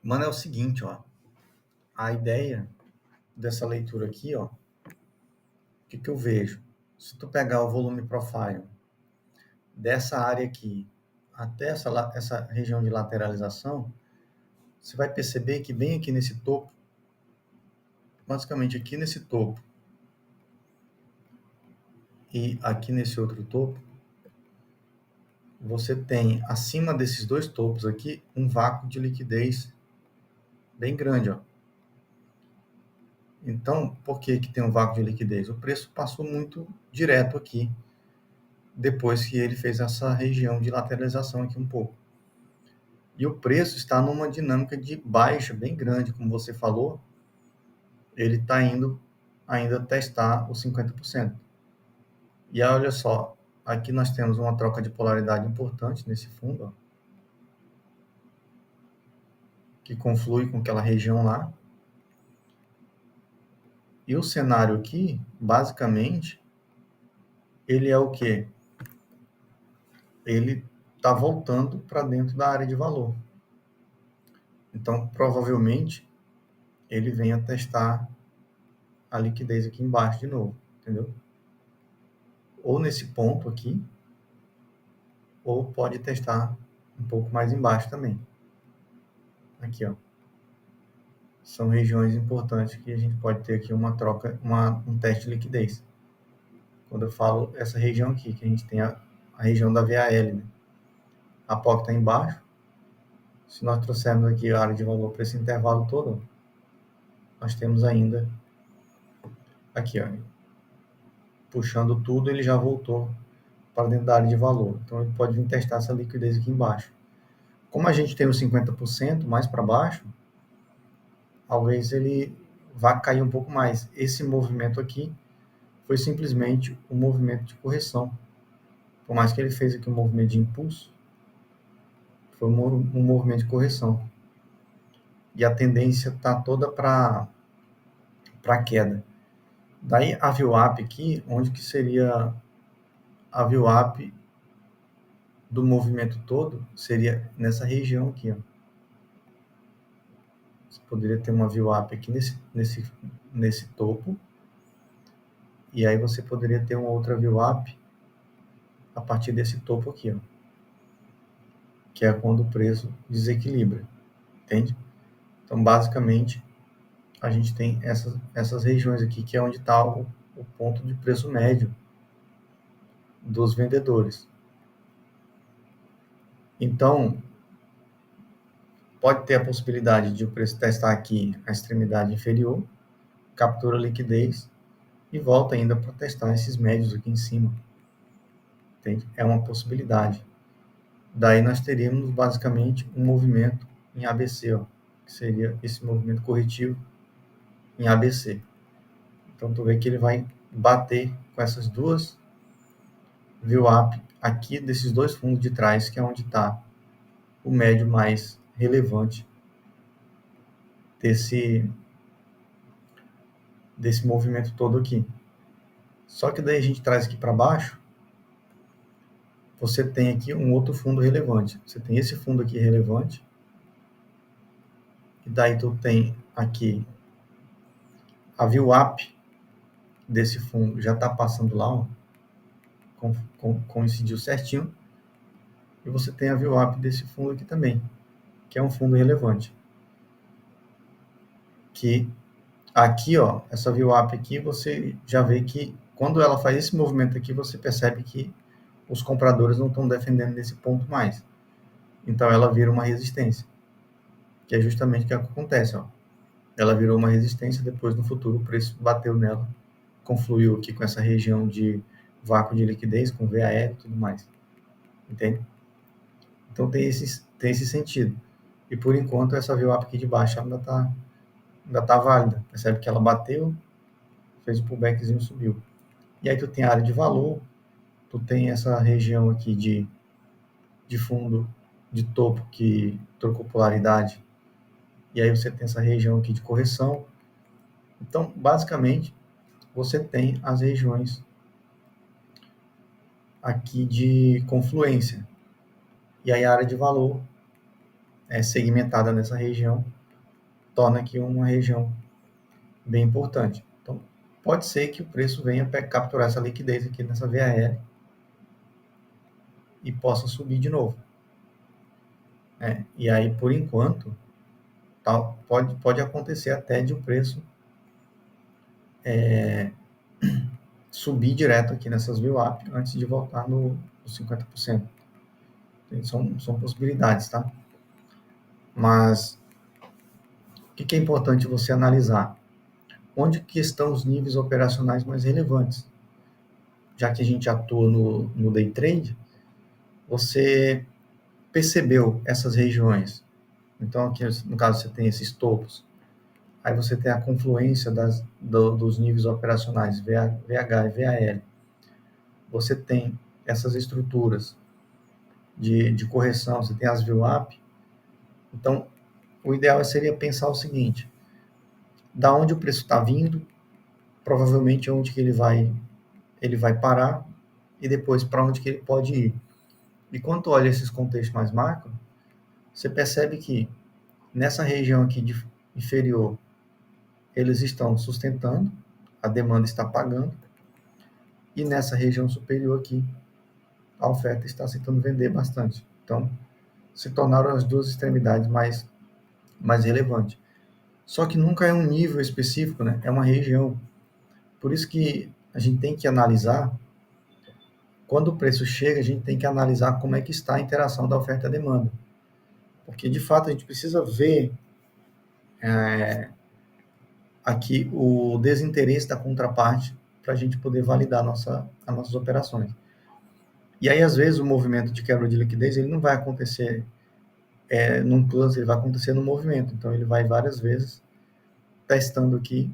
Mano, é o seguinte, ó. A ideia dessa leitura aqui, ó, o que eu vejo? Se tu pegar o volume profile dessa área aqui até essa região de lateralização, você vai perceber que bem aqui nesse topo, basicamente aqui nesse topo e aqui nesse outro topo, você tem acima desses dois topos aqui um vácuo de liquidez bem grande, ó. Então, por que tem um vácuo de liquidez? O preço passou muito direto aqui, depois que ele fez essa região de lateralização aqui um pouco. E o preço está numa dinâmica de baixa bem grande, como você falou, ele está indo ainda testar os 50%. E aí, olha só, aqui nós temos uma troca de polaridade importante nesse fundo, ó, que conflui com aquela região lá. E o cenário aqui, basicamente, ele é o quê? Ele está voltando para dentro da área de valor. Então, provavelmente, ele venha testar a liquidez aqui embaixo de novo, entendeu? Ou nesse ponto aqui, ou pode testar um pouco mais embaixo também. Aqui, ó. São regiões importantes que a gente pode ter aqui uma troca, um teste de liquidez. Quando eu falo essa região aqui, que a gente tem a região da VAL, né? A POC está embaixo. Se nós trouxermos aqui a área de valor para esse intervalo todo, nós temos ainda aqui, ó, puxando tudo, ele já voltou para dentro da área de valor. Então, ele pode vir testar essa liquidez aqui embaixo. Como a gente tem os 50% mais para baixo, talvez ele vá cair um pouco mais. Esse movimento aqui foi simplesmente um movimento de correção. Por mais que ele fez aqui um movimento de impulso, foi um movimento de correção. E a tendência está toda para queda. Daí a VWAP aqui, onde que seria a VWAP do movimento todo, seria nessa região aqui, ó. Você poderia ter uma VWAP aqui nesse topo, e aí você poderia ter uma outra VWAP a partir desse topo aqui, ó, que é quando o preço desequilibra, entende? Então, basicamente, a gente tem essas regiões aqui, que é onde está o ponto de preço médio dos vendedores. Então, pode ter a possibilidade de o preço testar aqui a extremidade inferior, captura a liquidez e volta ainda para testar esses médios aqui em cima. Entende? É uma possibilidade. Daí nós teríamos basicamente um movimento em ABC, ó, que seria esse movimento corretivo em ABC. Então tu vê que ele vai bater com essas duas VWAP aqui desses dois fundos de trás, que é onde está o médio mais relevante desse movimento todo aqui. Só que daí a gente traz aqui para baixo, você tem aqui um outro fundo relevante. Você tem esse fundo aqui relevante, e daí tu tem aqui a VWAP desse fundo já está passando lá, ó, coincidiu certinho, e você tem a VWAP desse fundo aqui também, que é um fundo relevante. Que aqui, ó, essa VWAP aqui, você já vê que quando ela faz esse movimento aqui, você percebe que os compradores não estão defendendo nesse ponto mais. Então ela vira uma resistência, que é justamente o que acontece, ó. Ela virou uma resistência, depois no futuro o preço bateu nela, confluiu aqui com essa região de vácuo de liquidez, com VAL e tudo mais. Entende? Então tem esse sentido. E por enquanto essa VWAP aqui de baixo ainda tá válida. Percebe que ela bateu, fez o pullbackzinho, subiu. E aí tu tem a área de valor, tu tem essa região aqui de fundo, de topo, que trocou polaridade, e aí você tem essa região aqui de correção. Então, basicamente, você tem as regiões aqui de confluência. E aí a área de valor segmentada nessa região, torna aqui uma região bem importante. Então, pode ser que o preço venha capturar essa liquidez aqui nessa VAL e possa subir de novo. E aí, por enquanto, pode acontecer até de o preço subir direto aqui nessas VWAP antes de voltar no 50%. São possibilidades, tá? Mas o que é importante você analisar? Onde que estão os níveis operacionais mais relevantes? Já que a gente atua no day trade, você percebeu essas regiões. Então, aqui no caso, você tem esses topos. Aí você tem a confluência dos níveis operacionais VH e VAL. Você tem essas estruturas de correção, você tem as VWAP. Então, o ideal seria pensar o seguinte: da onde o preço está vindo, provavelmente onde que ele vai parar e depois para onde que ele pode ir. E quando olha esses contextos mais macro, você percebe que nessa região aqui inferior, eles estão sustentando, a demanda está pagando, e nessa região superior aqui, a oferta está tentando vender bastante. Então, se tornaram as duas extremidades mais relevantes. Só que nunca é um nível específico, né? É uma região. Por isso que a gente tem que analisar, quando o preço chega, a gente tem que analisar como é que está a interação da oferta e da demanda. Porque, de fato, a gente precisa ver aqui o desinteresse da contraparte para a gente poder validar as nossas operações. E aí, às vezes, o movimento de quebra de liquidez ele não vai acontecer num cluster, ele vai acontecer no movimento. Então, ele vai várias vezes testando aqui.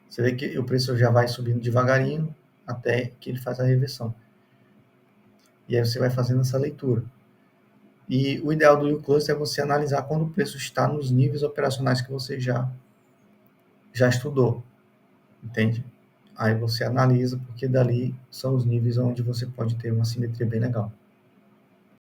Você vê que o preço já vai subindo devagarinho até que ele faz a reversão. E aí você vai fazendo essa leitura. E o ideal do yield cluster é você analisar quando o preço está nos níveis operacionais que você já estudou, entende? Aí você analisa, porque dali são os níveis onde você pode ter uma simetria bem legal.